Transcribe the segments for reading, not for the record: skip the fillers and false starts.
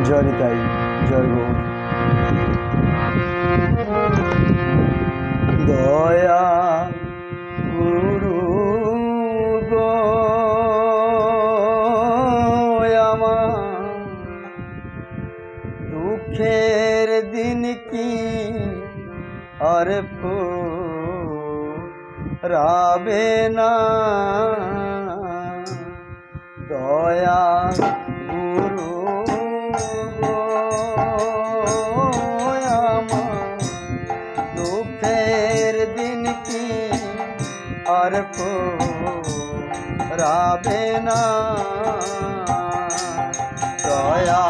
জয় নিতাই, জয় গৌর। দয়া গুরু গো আমার, দুঃখের দিন কি আর ফুরাবে না। দয়া গুরু গো আমার, দুঃখের দিন কি আর ফুরাবে না। দয়া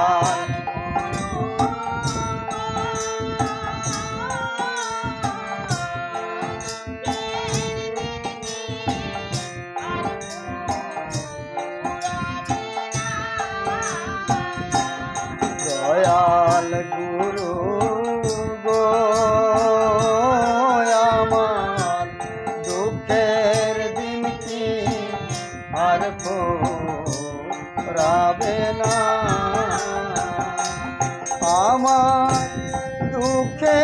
দয়াল গুরু গো আমার, দুঃখের দিন কি আর ফুরাবে না। আমার দুঃখে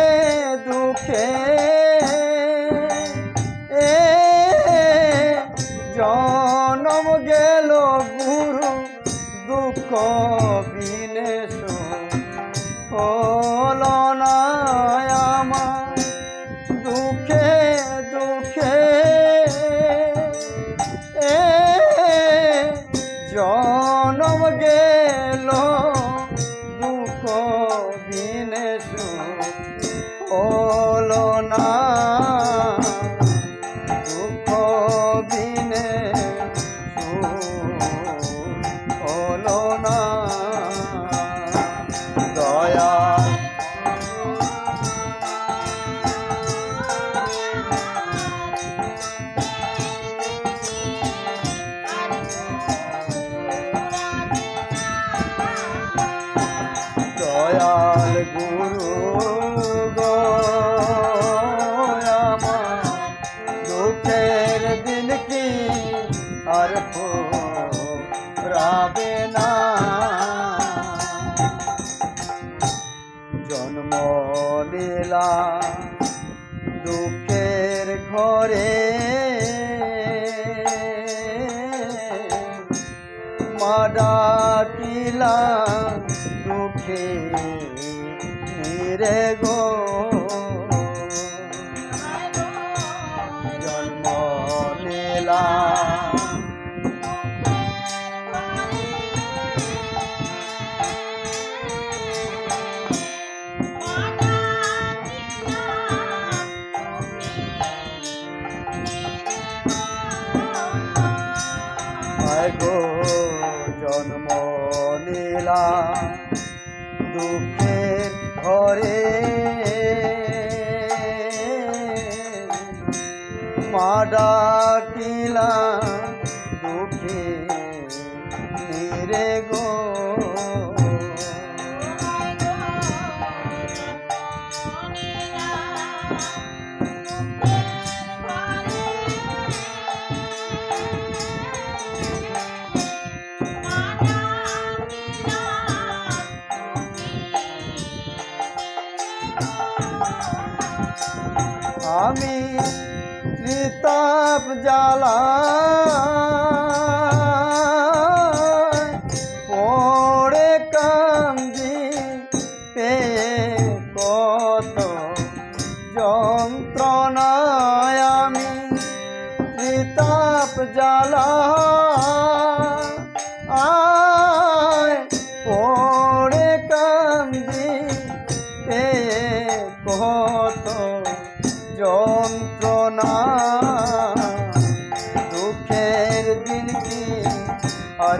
দুঃখে জনম গেল গুরু, দুঃখ বিনে হলো না। আমার দুঃখে দুঃখে জনম গেল, দুঃখ বিনে হলো না। দুঃখ বিনে হলো না। দয়া দয়াল গুরু গো আমার, দুঃখের দিন কি আর ফুরাবে না। জন্ম নিলাম দুঃখের ঘরে, মা ডাকিলাম দুঃখে নিরে গো। জন্ম নিলাম গো, জন্ম নিলাম দুঃখের ঘরে, মা ডাকিলাম দুঃখে নিরে গো। আমি ত্রিতাপ জ্বালা পড়ে কান্দি, কত যন্ত্রণায় আমি ত্রিতাপ জ্বালা পড়ে কান্দি, কত যন্ত্রণা। দুঃখের দিন কি আর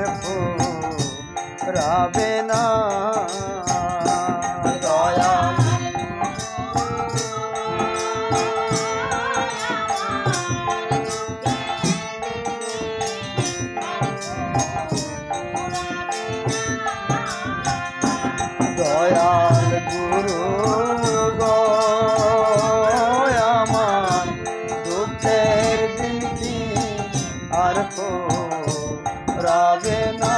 ফুরাবে না। দয়া দয়াল গুরু গো আমার, দুঃখের দিন কি আর ফুরাবে না।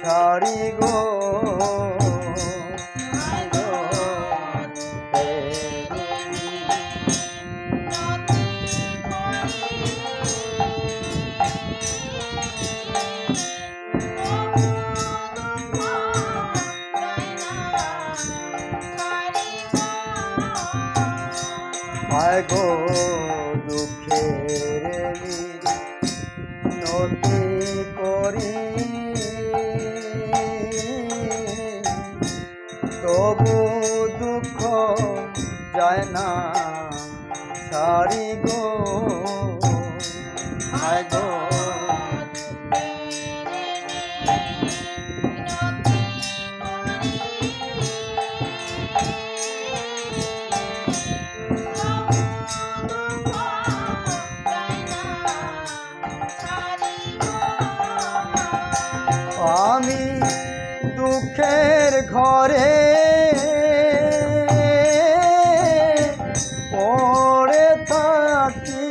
ছাড়ি গো আয় গো দুঃখের নতি করি তবু দুঃখ যায় না ছাড়ি গো আয় গো আমি দুঃখের ঘরে পড়ে থাকি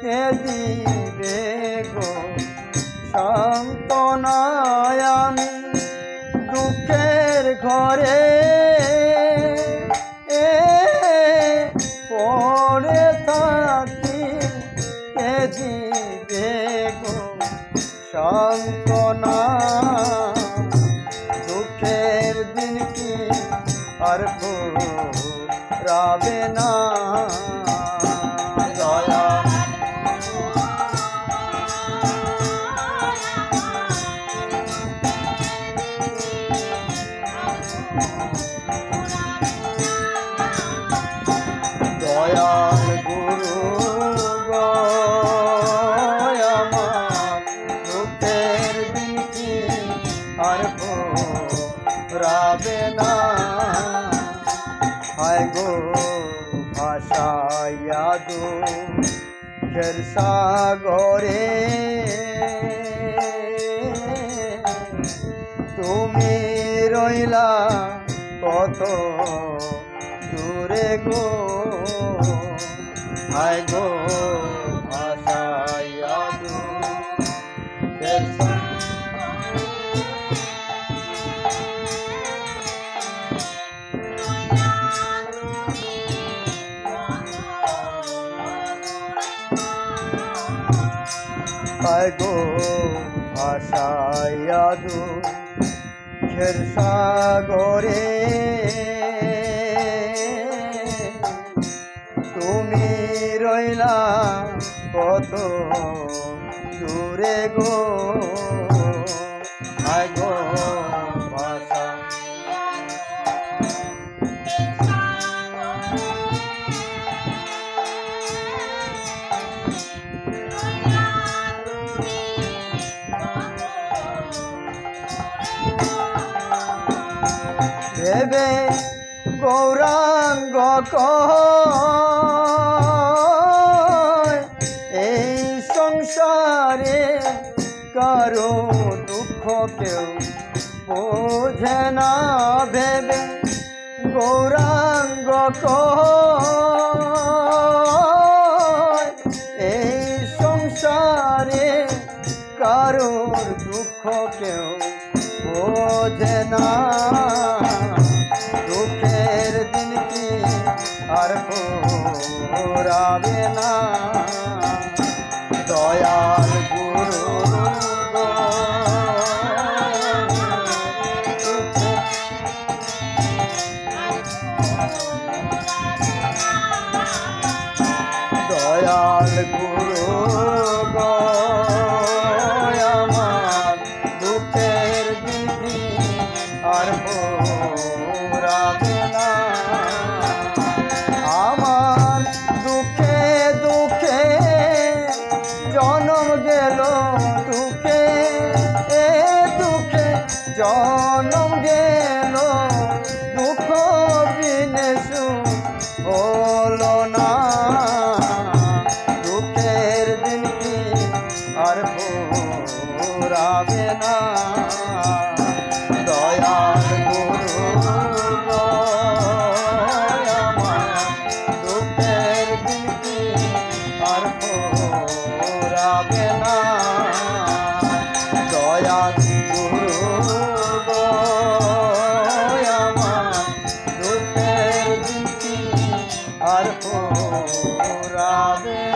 কে দিবে গো সান্ত্বনায় আমি দুঃখের ঘরে পড়ে থাকি কে দিবে গো সান্ত্বনা দুঃখের দিন কি আর ফুরাবে না দয়া দয়াল গুরু আর ফুরাবে না হায় গো ভাষাইয়া দুঃখের সাগরে তুমি রইলা কত দূরে গো হায় গো ভাষাইয়া দুঃখের আয় গো ভাষাইয়া দুঃখের সাগরে তুমি রইলা কত দূরে গো আয় গো ভাষা ভেবে গৌরাঙ্গ কয় এই সংসারে কারো দুঃখ কেউ বোঝে না ভেবে গৌরাঙ্গ কয় এই সংসারে কারোর দুঃখ কেউ বোঝে না দুঃখের দিন কি আর ফুরাবে না দয়াল গুরু দয়াল গুরু আমার দুঃখের দিন আর ফুরাবে না আমার দুঃখে দুঃখে জনম গেল দুঃখে দুঃখে জনম গেল দুঃখ বিনে সুখ হলো না দুঃখের দিন কি আর ফুরাবে না দয়াল গুরু আমার দুঃখের দিন কি আর ফুরাবে না দয়াল আর পুরাবে